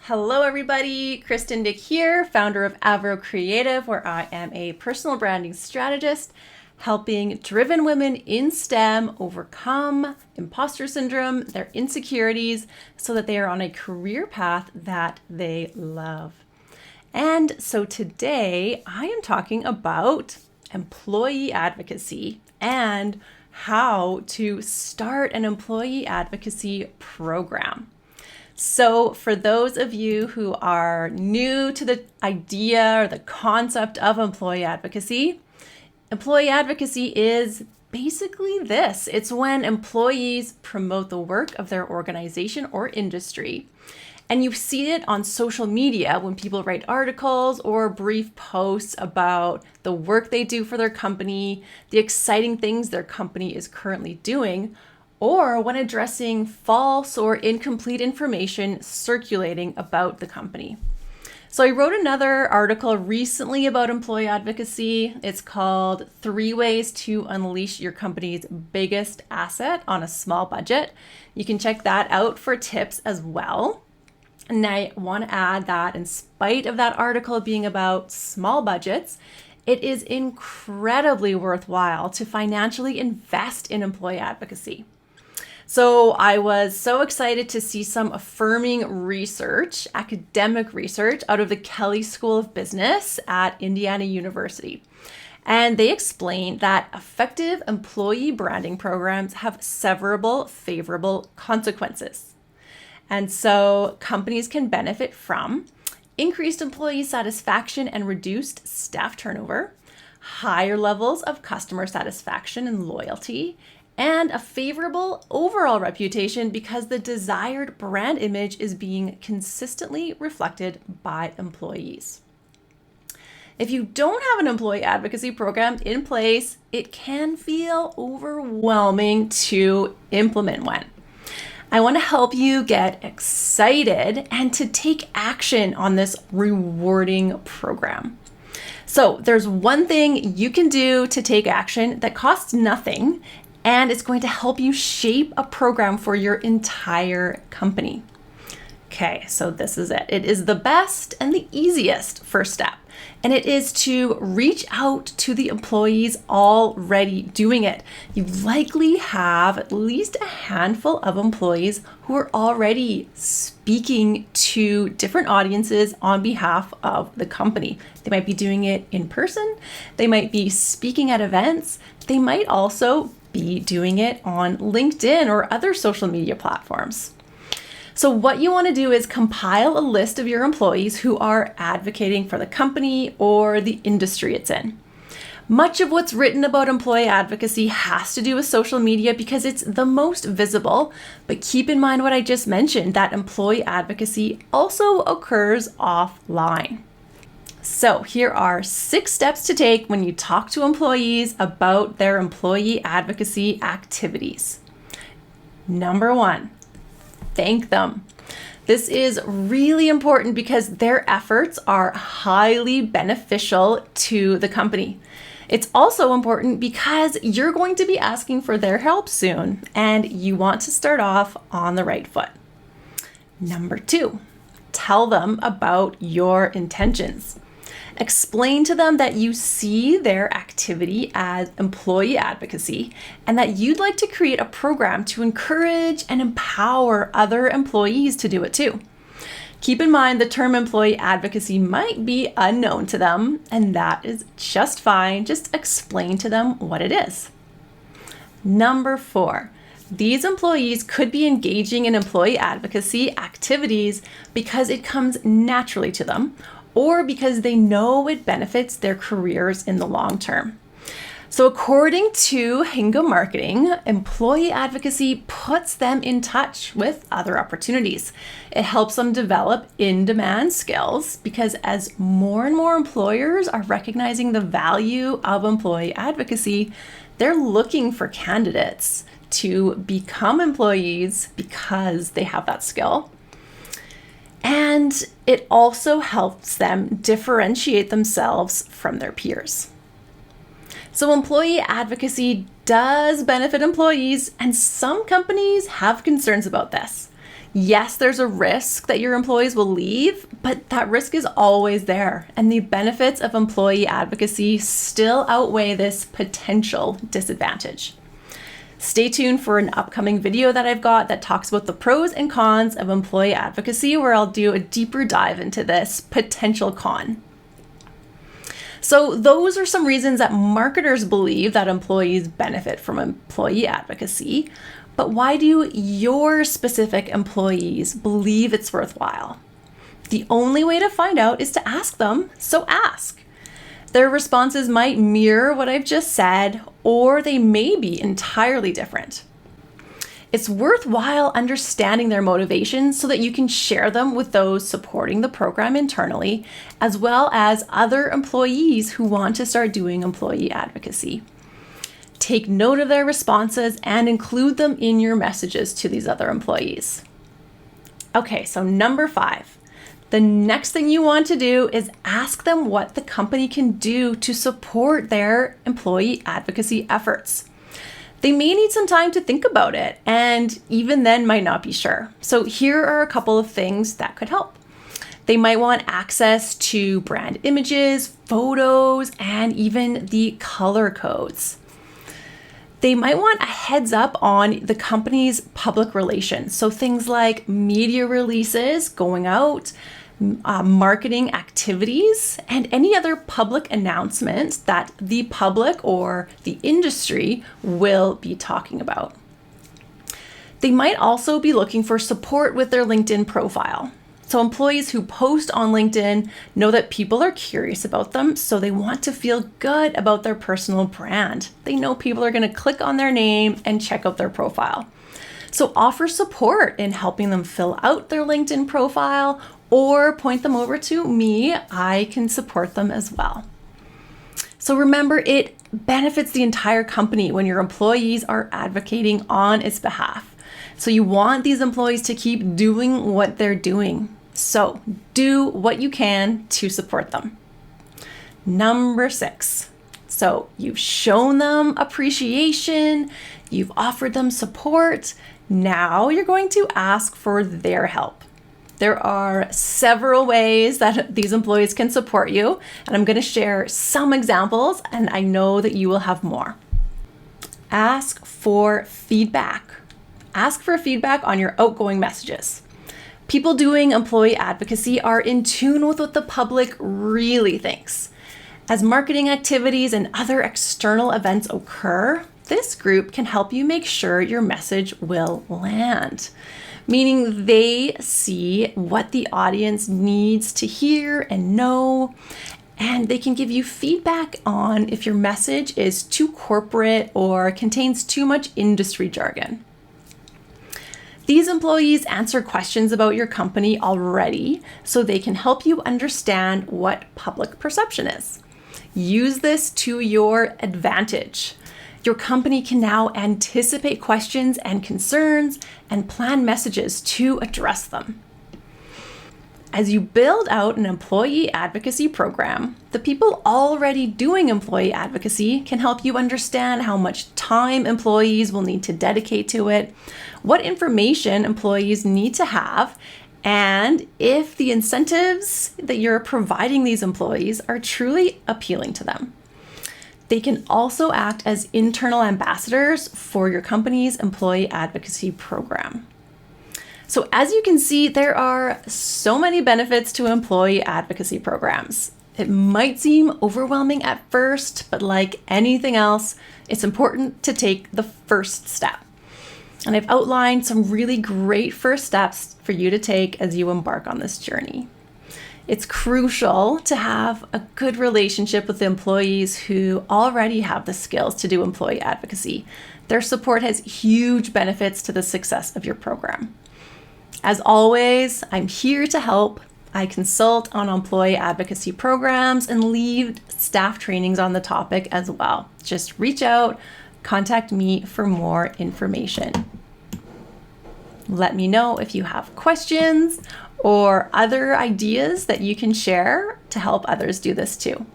Hello everybody, Kristen, Dyck here, founder of Creative, where I am a personal branding strategist, helping driven women in STEM overcome imposter syndrome, their insecurities, so that they are on a career path that they love. And so today I am talking about employee advocacy and how to start an employee advocacy program. So for those of you who are new to the idea or the concept of employee advocacy is basically this. It's when employees promote the work of their organization or industry. And you see it on social media when people write articles or brief posts about the work they do for their company, the exciting things their company is currently doing, or when addressing false or incomplete information circulating about the company. So I wrote another article recently about employee advocacy. It's called 3 Ways to Unleash Your Company's Biggest Asset on a Small Budget. You can check that out for tips as well. And I want to add that in spite of that article being about small budgets, it is incredibly worthwhile to financially invest in employee advocacy. So I was so excited to see some affirming research, academic research out of the Kelley School of Business at Indiana University. And they explained that effective employee branding programs have several favorable consequences. And so companies can benefit from increased employee satisfaction and reduced staff turnover, higher levels of customer satisfaction and loyalty, and a favorable overall reputation because the desired brand image is being consistently reflected by employees. If you don't have an employee advocacy program in place, it can feel overwhelming to implement one. I want to help you get excited and to take action on this rewarding program. So there's one thing you can do to take action that costs nothing, and it's going to help you shape a program for your entire company. Okay, so this is it. It is the best and the easiest first step, and it is to reach out to the employees already doing it. You likely have at least a handful of employees who are already speaking to different audiences on behalf of the company. They might be doing it in person. They might be speaking at events. They might also be doing it on LinkedIn or other social media platforms. So what you want to do is compile a list of your employees who are advocating for the company or the industry it's in. Much of what's written about employee advocacy has to do with social media because it's the most visible, but keep in mind what I just mentioned, that employee advocacy also occurs offline. So here are 6 steps to take when you talk to employees about their employee advocacy activities. Number 1, thank them. This is really important because their efforts are highly beneficial to the company. It's also important because you're going to be asking for their help soon, and you want to start off on the right foot. Number 2, tell them about your intentions. Explain to them that you see their activity as employee advocacy and that you'd like to create a program to encourage and empower other employees to do it too. Keep in mind the term employee advocacy might be unknown to them, and that is just fine. Just explain to them what it is. Number 4, these employees could be engaging in employee advocacy activities because it comes naturally to them, or because they know it benefits their careers in the long term. So according to Hinga Marketing, employee advocacy puts them in touch with other opportunities. It helps them develop in-demand skills because as more and more employers are recognizing the value of employee advocacy, they're looking for candidates to become employees because they have that skill. And it also helps them differentiate themselves from their peers. So employee advocacy does benefit employees, and some companies have concerns about this. Yes, there's a risk that your employees will leave, but that risk is always there. And the benefits of employee advocacy still outweigh this potential disadvantage. Stay tuned for an upcoming video that I've got that talks about the pros and cons of employee advocacy, where I'll do a deeper dive into this potential con. So those are some reasons that marketers believe that employees benefit from employee advocacy. But why do your specific employees believe it's worthwhile? The only way to find out is to ask them, so ask. Their responses might mirror what I've just said, or they may be entirely different. It's worthwhile understanding their motivations so that you can share them with those supporting the program internally, as well as other employees who want to start doing employee advocacy. Take note of their responses and include them in your messages to these other employees. Okay, so number 5. The next thing you want to do is ask them what the company can do to support their employee advocacy efforts. They may need some time to think about it, and even then might not be sure. So here are a couple of things that could help. They might want access to brand images, photos, and even the color codes. They might want a heads up on the company's public relations. So things like media releases going out, marketing activities, and any other public announcements that the public or the industry will be talking about. They might also be looking for support with their LinkedIn profile. So employees who post on LinkedIn know that people are curious about them, so they want to feel good about their personal brand. They know people are going to click on their name and check out their profile. So offer support in helping them fill out their LinkedIn profile, or point them over to me. I can support them as well. So remember, it benefits the entire company when your employees are advocating on its behalf. So you want these employees to keep doing what they're doing. So do what you can to support them. Number 6. So you've shown them appreciation, you've offered them support. Now you're going to ask for their help. There are several ways that these employees can support you, and I'm going to share some examples, and I know that you will have more. Ask for feedback. Ask for feedback on your outgoing messages. People doing employee advocacy are in tune with what the public really thinks. As marketing activities and other external events occur, this group can help you make sure your message will land. Meaning they see what the audience needs to hear and know, and they can give you feedback on if your message is too corporate or contains too much industry jargon. These employees answer questions about your company already, so they can help you understand what public perception is. Use this to your advantage. Your company can now anticipate questions and concerns and plan messages to address them. As you build out an employee advocacy program, the people already doing employee advocacy can help you understand how much time employees will need to dedicate to it, what information employees need to have, and if the incentives that you're providing these employees are truly appealing to them. They can also act as internal ambassadors for your company's employee advocacy program. So as you can see, there are so many benefits to employee advocacy programs. It might seem overwhelming at first, but like anything else, it's important to take the first step. And I've outlined some really great first steps for you to take as you embark on this journey. It's crucial to have a good relationship with the employees who already have the skills to do employee advocacy. Their support has huge benefits to the success of your program. As always, I'm here to help. I consult on employee advocacy programs and lead staff trainings on the topic as well. Just reach out, contact me for more information. Let me know if you have questions or other ideas that you can share to help others do this too.